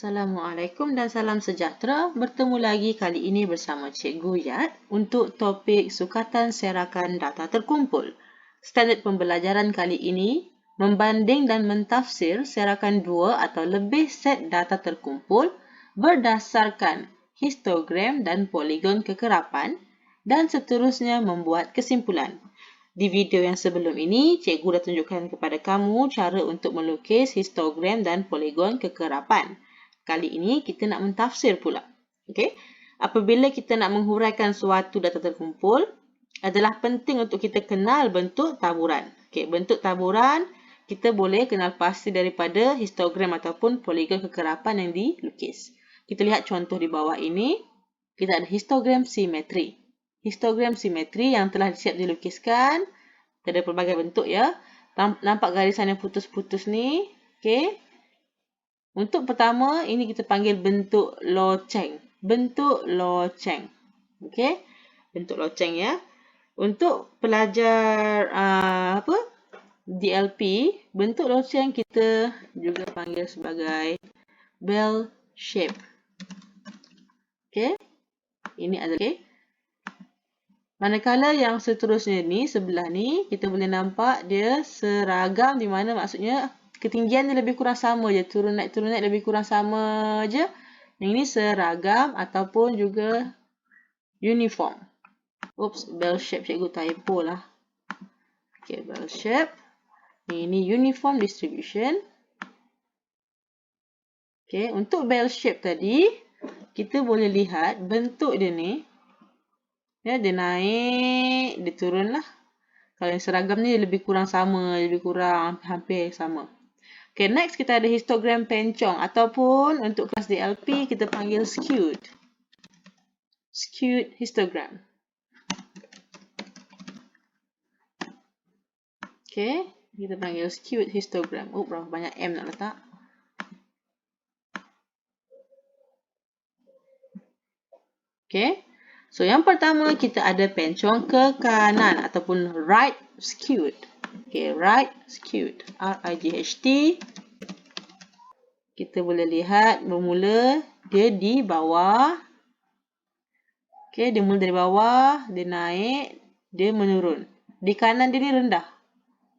Assalamualaikum dan salam sejahtera. Bertemu lagi kali ini bersama Cikgu Yat untuk topik sukatan serakan data terkumpul. Standard pembelajaran kali ini membanding dan mentafsir serakan dua atau lebih set data terkumpul berdasarkan histogram dan poligon kekerapan dan seterusnya membuat kesimpulan. Di video yang sebelum ini, cikgu dah tunjukkan kepada kamu cara untuk melukis histogram dan poligon kekerapan. Kali ini kita nak mentafsir pula. Okey? Apabila kita nak menghuraikan suatu data terkumpul, adalah penting untuk kita kenal bentuk taburan. Okey, bentuk taburan kita boleh kenal pasti daripada histogram ataupun poligon kekerapan yang dilukis. Kita lihat contoh di bawah ini. Kita ada histogram simetri. Histogram simetri yang telah siap dilukiskan. Ada pelbagai bentuk ya. Nampak garisan yang putus-putus ni. Okey. Untuk pertama, ini kita panggil bentuk loceng. Bentuk loceng. Okey. Bentuk loceng ya. Untuk pelajar DLP, bentuk loceng kita juga panggil sebagai bell shape. Okey. Ini ada okey. Manakala yang seterusnya ni, sebelah ni, kita boleh nampak dia seragam di mana maksudnya ketinggian dia lebih kurang sama je. Turun naik lebih kurang sama je. Yang ini seragam ataupun juga uniform. Oops, bell shape cikgu typo lah. Okay, bell shape. Ini uniform distribution. Okay, untuk bell shape tadi, kita boleh lihat bentuk dia ni. Ya, dia naik, dia turun lah. Kalau yang seragam ni lebih kurang sama, lebih kurang hampir sama. Okay, next kita ada histogram pencong ataupun untuk kelas DLP kita panggil skewed. Skewed histogram. Okay, kita panggil skewed histogram. Oh, berapa banyak M nak letak? Okay. So, yang pertama kita ada pencong ke kanan ataupun right skewed. Okay, right skewed. R-I-G-H-T. Kita boleh lihat bermula dia di bawah. Okay, dia mula dari bawah, dia naik, dia menurun. Di kanan dia ni rendah.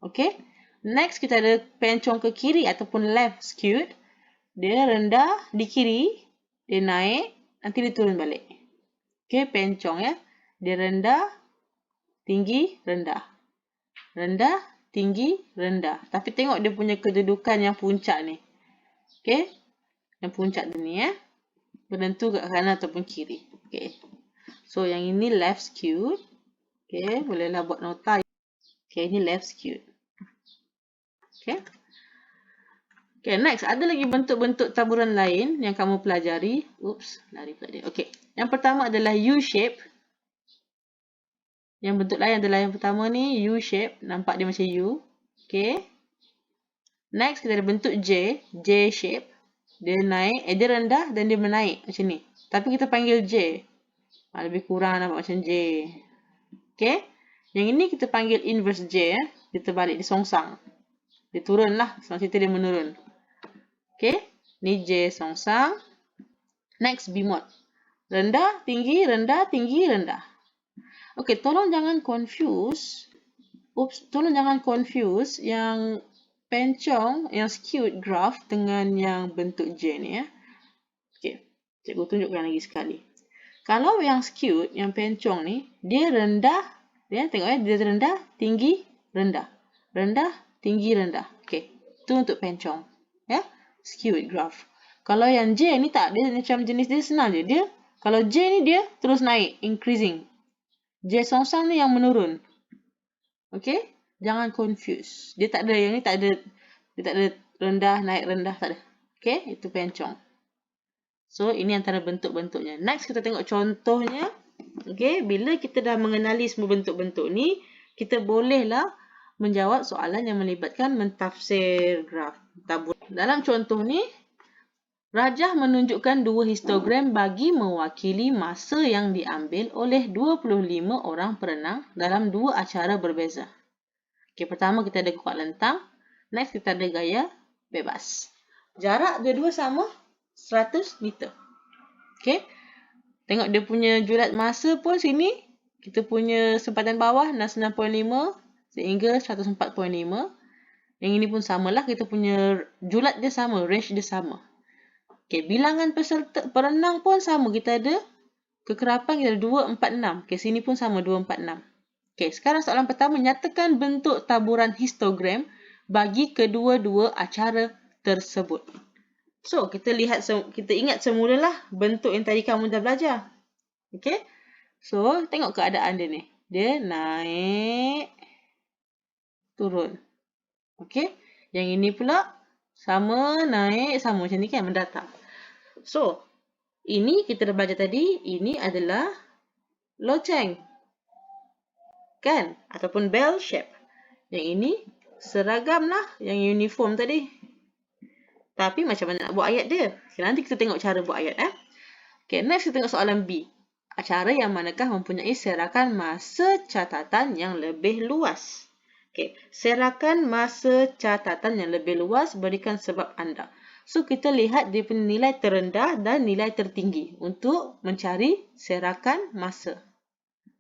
Okay. Next kita ada pencong ke kiri ataupun left skewed. Dia rendah di kiri, dia naik, nanti dia turun balik. Okay, pencong ya. Dia rendah, tinggi, rendah. Rendah, tinggi, rendah. Tapi tengok dia punya kedudukan yang puncak ni. Okay. Yang puncak dia ni ya. Menentu ke kanan ataupun kiri. Okay. So, yang ini left skewed. Okay, bolehlah buat nota. Okay, ini left skewed. Okay. Okay, next. Ada lagi bentuk-bentuk taburan lain yang kamu pelajari. Oops, lari pula dia. Okay. Yang pertama adalah U-shape. Yang bentuk lain adalah yang pertama ni, U-shape. Nampak dia macam U. Okay. Next, kita ada bentuk J. J-shape. Dia naik, dia rendah dan dia menaik. Macam ni. Tapi kita panggil J. Lebih kurang nampak macam J. Okay. Yang ini kita panggil inverse J. Dia terbalik, dia songsang. Dia turun lah. Sebab cerita dia menurun. Okay. Ni J songsang. Next, B-mod. Rendah, tinggi, rendah. Okay, tolong jangan confuse. Tolong jangan confuse yang pencong, yang skewed graph dengan yang bentuk J ni ya. Okay, cikgu tunjukkan lagi sekali. Kalau yang skewed, yang pencong ni, dia rendah, ya, tengok ya, dia rendah, tinggi, rendah. Rendah, tinggi, rendah. Okay, itu untuk pencong. Ya, skewed graph. Kalau yang J ni tak, dia macam jenis dia senang je. Dia, kalau J ni dia terus naik, increasing. J songsang ni yang menurun. Okay, jangan confuse. Dia tak ada, yang ni tak ada, dia tak ada rendah, naik, rendah, tak ada. Okay, itu pencong. So, ini antara bentuk-bentuknya. Next, kita tengok contohnya. Okay, bila kita dah mengenali semua bentuk-bentuk ni, kita bolehlah menjawab soalan yang melibatkan mentafsir graf tabur. Dalam contoh ni, Rajah menunjukkan dua histogram bagi mewakili masa yang diambil oleh 25 orang perenang dalam dua acara berbeza. Okay, pertama kita ada kuat lentang. Next, kita ada gaya bebas. Jarak dua-dua sama 100 meter. Okay. Tengok dia punya julat masa pun sini. Kita punya sempadan bawah 69.5 sehingga 104.5. Yang ini pun samalah. Kita punya julat dia sama. Range dia sama. Okay. Bilangan peserta perenang pun sama. Kita ada kekerapan kita ada 246. Okay. Sini pun sama 246. Okay. Sekarang soalan pertama. Nyatakan bentuk taburan histogram bagi kedua-dua acara tersebut. So, kita ingat semulalah bentuk yang tadi kamu dah belajar. Okay. So, tengok keadaan dia ni. Dia naik, turun. Okay. Yang ini pula, sama, naik, sama. Macam ni kan, mendatang. So, ini kita dah belajar tadi. Ini adalah loceng. Kan? Ataupun bell shape. Yang ini, seragam lah. Yang uniform tadi. Tapi macam mana nak buat ayat dia? Okay, nanti kita tengok cara buat ayat. Okay, next kita tengok soalan B. Acara yang manakah mempunyai serakan masa catatan yang lebih luas? Okay, serakan masa catatan yang lebih luas berikan sebab anda. So, kita lihat dia punya nilai terendah dan nilai tertinggi untuk mencari serakan masa.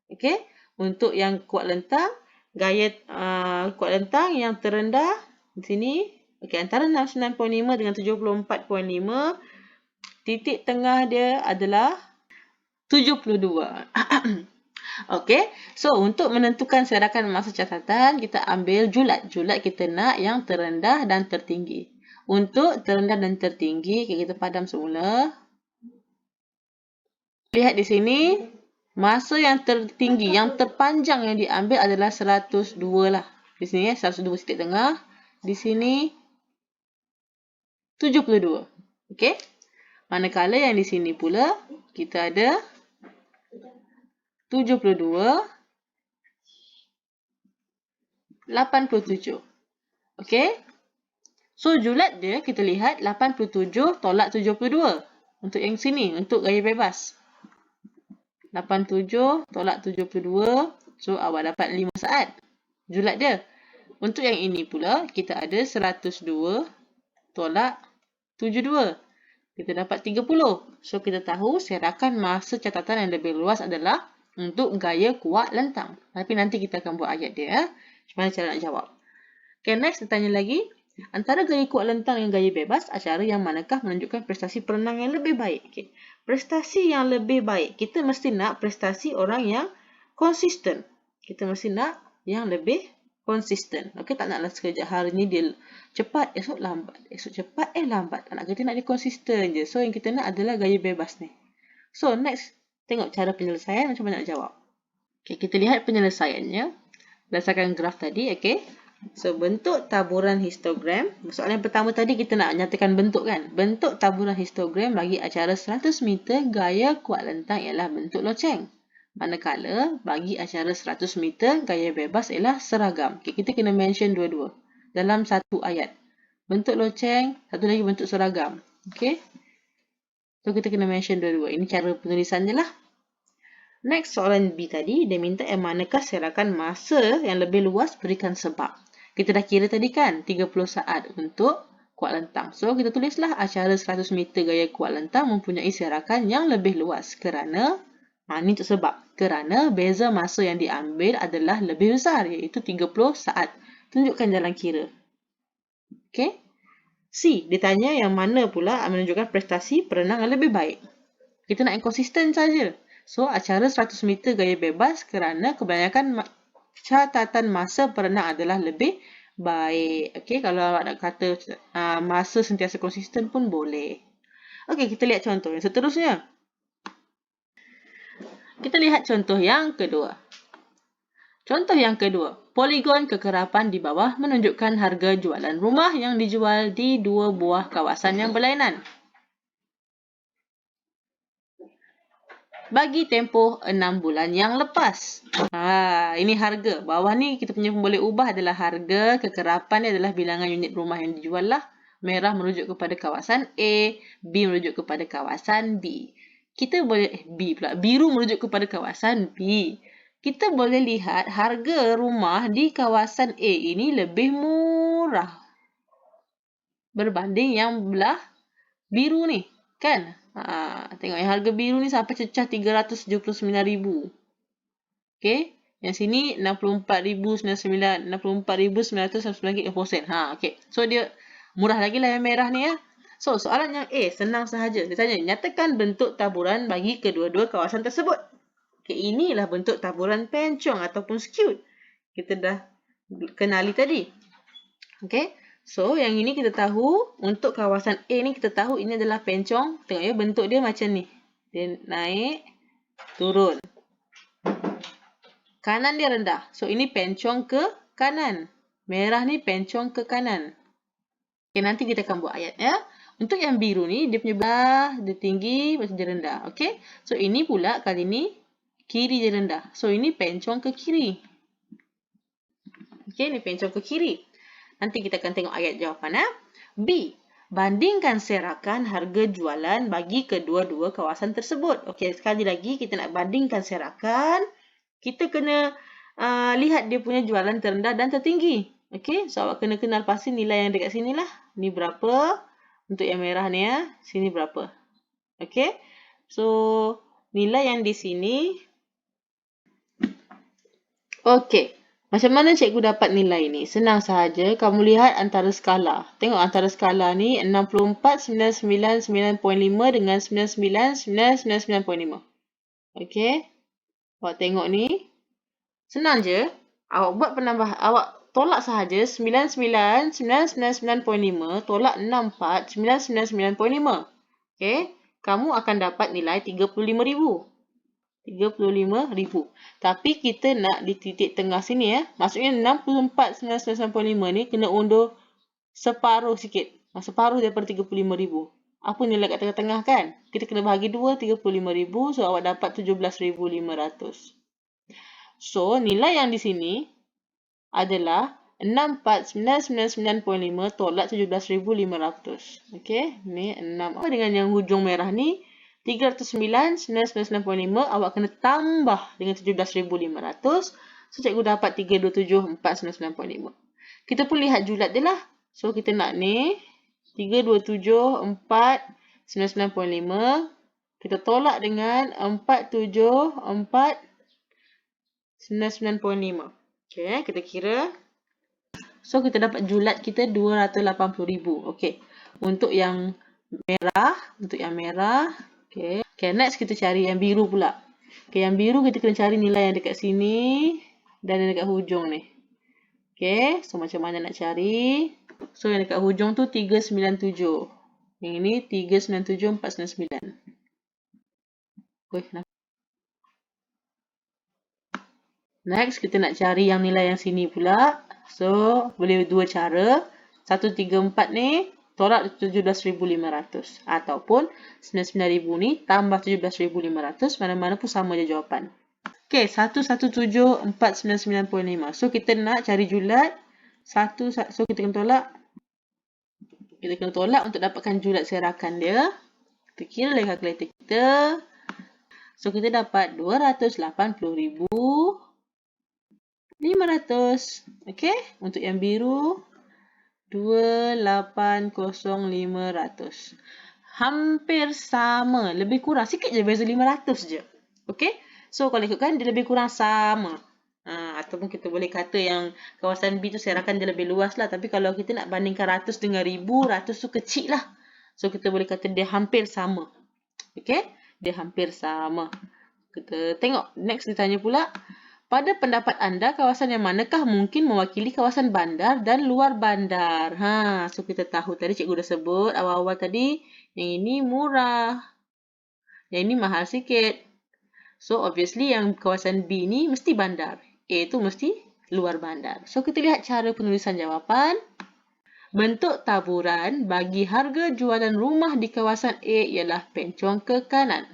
Okay, untuk yang kuat lentang, gaya kuat lentang yang terendah di sini. Okay, antara 69.5 dengan 74.5, titik tengah dia adalah 72. Okay, so untuk menentukan serakan masa catatan, kita ambil julat. Julat kita nak yang terendah dan tertinggi. Untuk terendah dan tertinggi, kita padam semula. Lihat di sini, masa yang tertinggi, yang terpanjang yang diambil adalah 102 lah. Di sini 102 titik tengah. Di sini 72. Okey. Manakala yang di sini pula kita ada 72 87. Okey. So julat dia kita lihat 87 tolak 72. Untuk yang sini, untuk gaya bebas. 87 tolak 72. So awak dapat 5 saat. Julat dia. Untuk yang ini pula kita ada 102 tolak 72. Kita dapat 30. So, kita tahu serakan masa catatan yang lebih luas adalah untuk gaya kuat lentang. Tapi nanti kita akan buat ayat dia. Macam mana cara nak jawab. Okay, next kita tanya lagi. Antara gaya kuat lentang dan gaya bebas, acara yang manakah menunjukkan prestasi perenang yang lebih baik? Okay. Prestasi yang lebih baik. Kita mesti nak prestasi orang yang konsisten. Kita mesti nak yang lebih konsisten. Okey, tak naklah sekejap hari ni dia cepat, esok lambat. Esok cepat, lambat. Anak kita nak dia konsisten je. So, yang kita nak adalah gaya bebas ni. So, next, tengok cara penyelesaian macam mana nak jawab. Okey, kita lihat penyelesaiannya. Berdasarkan graf tadi, okey. So, bentuk taburan histogram. Soalan yang pertama tadi kita nak nyatakan bentuk kan. Bentuk taburan histogram bagi acara 100 meter gaya kuat lentang ialah bentuk loceng. Manakala, bagi acara 100 meter, gaya bebas ialah seragam. Okay, kita kena mention dua-dua dalam satu ayat. Bentuk loceng, satu lagi bentuk seragam. Okay. So, kita kena mention dua-dua. Ini cara penulisan je lah. Next, soalan B tadi, dia minta yang manakah serakan masa yang lebih luas berikan sebab. Kita dah kira tadi kan, 30 saat untuk kuat lentang. So, kita tulislah acara 100 meter gaya kuat lentang mempunyai serakan yang lebih luas kerana ini untuk sebab. Kerana beza masa yang diambil adalah lebih besar, iaitu 30 saat. Tunjukkan jalan kira. Okey. C. Ditanya yang mana pula menunjukkan prestasi perenang yang lebih baik. Kita nak yang konsisten saja. So, acara 100 meter gaya bebas kerana kebanyakan catatan masa perenang adalah lebih baik. Okey, kalau awak nak kata masa sentiasa konsisten pun boleh. Okey, kita lihat contoh yang seterusnya. Kita lihat contoh yang kedua. Contoh yang kedua. Poligon kekerapan di bawah menunjukkan harga jualan rumah yang dijual di 2 buah kawasan yang berlainan. Bagi tempoh 6 bulan yang lepas. Ini harga. Bawah ni kita punya boleh ubah adalah harga. Kekerapan ni adalah bilangan unit rumah yang dijual lah. Merah merujuk kepada kawasan A. B merujuk kepada kawasan B. Kita boleh, biru merujuk kepada kawasan B. Kita boleh lihat harga rumah di kawasan A ini lebih murah berbanding yang belah biru ni. Kan? Tengok yang harga biru ni sampai cecah 379,000. Okey. Yang sini 64,999, 64,999 sen. Okey. So dia murah lagi lah yang merah ni ya. So soalan yang A senang sahaja. Dia tanya, nyatakan bentuk taburan bagi kedua-dua kawasan tersebut. Okey, inilah bentuk taburan pencong ataupun skewed. Kita dah kenali tadi. Okey. So yang ini kita tahu untuk kawasan A ni kita tahu ini adalah pencong. Tengok ya bentuk dia macam ni. Dia naik, turun. Kanan dia rendah. So, ini pencong ke kanan. Merah ni pencong ke kanan. Okay, nanti kita akan buat ayat ya. Untuk yang biru ni, dia punya belah, dia tinggi, macam dia rendah. Okay. So, ini pula kali ni, kiri dia rendah. So, ini pencong ke kiri. Okay, ini pencong ke kiri. Nanti kita akan tengok ayat jawapan. B. Bandingkan serakan harga jualan bagi kedua-dua kawasan tersebut. Okay, sekali lagi kita nak bandingkan serakan. Kita kena lihat dia punya jualan terendah dan tertinggi. Okey, so awak kena kenal pasti nilai yang dekat sini lah. Ni berapa? Untuk yang merah ni ya. Sini berapa? Okey. So, nilai yang di sini. Okey. Macam mana cikgu dapat nilai ni? Senang sahaja. Kamu lihat antara skala. Tengok antara skala ni 64,999.5 dengan 99,999.5. Okey. Awak tengok ni. Senang je. Awak buat penambah. Awak tolak sahaja 99,999.5 tolak 64,999.5. Okey. Kamu akan dapat nilai 35,000. 35,000. Tapi kita nak di titik tengah sini ya. Maksudnya 64,999.5 ni kena undur separuh sikit. Separuh daripada 35,000. Apa nilai kat tengah-tengah kan? Kita kena bahagi 2, 35,000. So, awak dapat 17,500. So, nilai yang di sini adalah 64,999.5 tolak 17,500. Okey, ni 6. Apa dengan yang hujung merah ni? 309,999.5 awak kena tambah dengan 17,500. So, cikgu dapat 327,499.5. Kita pun lihat julat dia lah. So, kita nak ni 327,499.5. Kita tolak dengan 474 99.5. Okey, kita kira. So, kita dapat julat kita 280,000. Okey. Untuk yang merah. Okey. Okay, next kita cari yang biru pula. Okey, yang biru kita kena cari nilai yang dekat sini. Dan yang dekat hujung ni. Okey, so macam mana nak cari? So, yang dekat hujung tu 397. Yang ini 397,499. Next, kita nak cari yang nilai yang sini pula. So, boleh dua cara. 134 ni, tolak 17,500. Ataupun 99,000 ni, tambah 17,500. Mana-mana pun sama je jawapan. Okay, 117,499.5. So, kita nak cari julat. So, kita kena tolak. Kita kena tolak untuk dapatkan julat serakan dia. Kita kira lagi kalkulator kita. So, kita dapat 280,500. Okey. Untuk yang biru, 280,500. Hampir sama. Lebih kurang. Sikit je beza 500 je. Okey. So, kalau ikutkan, dia lebih kurang sama. Ataupun kita boleh kata yang kawasan B tu serakan dia lebih luas lah. Tapi kalau kita nak bandingkan ratus dengan ribu, ratus tu kecil lah. So, kita boleh kata dia hampir sama. Okey. Dia hampir sama. Kita tengok. Next, ditanya pula. Pada pendapat anda, kawasan yang manakah mungkin mewakili kawasan bandar dan luar bandar? So kita tahu tadi cikgu dah sebut awal-awal tadi, yang ini murah. Yang ini mahal sikit. So obviously yang kawasan B ni mesti bandar. A tu mesti luar bandar. So kita lihat cara penulisan jawapan. Bentuk taburan bagi harga jualan rumah di kawasan A ialah pencong ke kanan.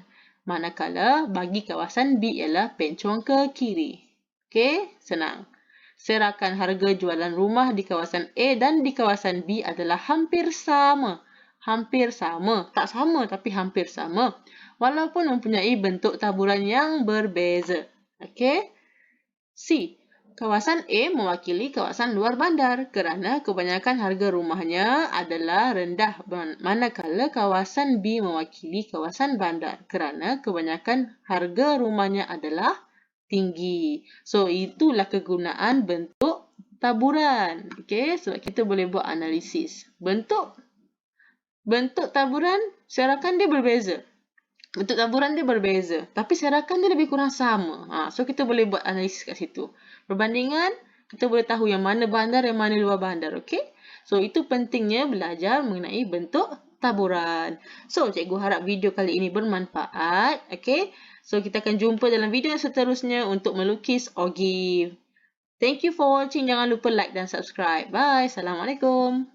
Manakala bagi kawasan B ialah pencong ke kiri. Okey, senang. Serakan harga jualan rumah di kawasan A dan di kawasan B adalah hampir sama. Hampir sama. Tak sama tapi hampir sama. Walaupun mempunyai bentuk taburan yang berbeza. Okey. C. Kawasan A mewakili kawasan luar bandar kerana kebanyakan harga rumahnya adalah rendah, manakala kawasan B mewakili kawasan bandar kerana kebanyakan harga rumahnya adalah tinggi. So, itulah kegunaan bentuk taburan. Okey, so kita boleh buat analisis. Bentuk taburan, syarakan dia berbeza. Bentuk taburan dia berbeza. Tapi syarakan dia lebih kurang sama. So, kita boleh buat analisis kat situ. Perbandingan, kita boleh tahu yang mana bandar, yang mana luar bandar. Okey? So, itu pentingnya belajar mengenai bentuk taburan. So, cikgu harap video kali ini bermanfaat. Okey? So, kita akan jumpa dalam video yang seterusnya untuk melukis ogive. Thank you for watching. Jangan lupa like dan subscribe. Bye. Assalamualaikum.